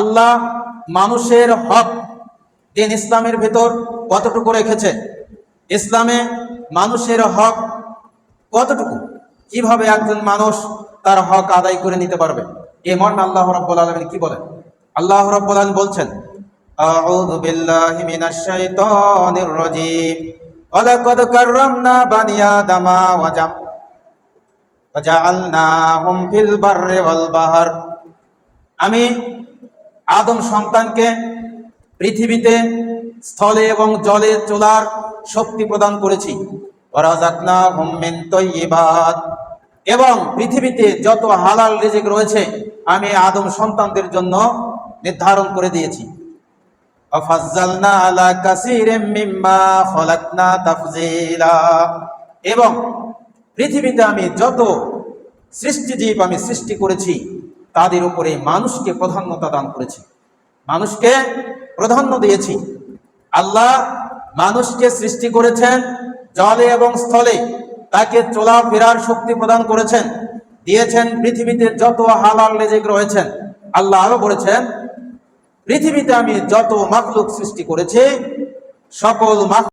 আল্লাহ মানুষের হক দিন ইসলামের ভেতর কতটুকু রেখেছে, ইসলামে মানুষের হক কতটুকু, কিভাবে একজন মানুষ তার হক আদায় করে নিতে পারবে, এই মর্মে আল্লাহ রাব্বুল আলামিন কি বলেন? আল্লাহ রাব্বুল আলামিন বলছেন, আউযু বিল্লাহি মিনাশ শাইতানির রাজীম, ওয়ালাকাদ কাররামনা বানি আদামা ওয়াজআলনাহুম ফিল বাররি ওয়াল বাহর। আমি আদম সন্তানকে পৃথিবীতে স্থলে এবং জলে চলার শক্তি প্রদান করেছি। ওয়ারাযাকনাহুম মিন তাইয়্যিবাত, এবং পৃথিবীতে যত হালাল রিজিক রয়েছে আমি আদম সন্তানদের জন্য নির্ধারণ করে দিয়েছি। ওয়াফাজ্জালনা আলা কাসীরিম মিম্মা খালাকনা তাফযীলা, এবং পৃথিবীতে আমি যত সৃষ্টিজীব আমি সৃষ্টি করেছি তাদের উপরে মানুষকে প্রাধান্যতা দান করেছি, মানুষকে প্রাধান্য দিয়েছি। আল্লাহ মানুষকে সৃষ্টি করেছেন জলে এবং স্থলে, তাকে চলাফেরার শক্তি প্রদান করেছেন, দিয়েছেন পৃথিবীতে যত হালাল রিজিক রয়েছেন। আল্লাহ আরো বলেছেন, পৃথিবীতে আমি যত মাখলুক সৃষ্টি করেছি সকল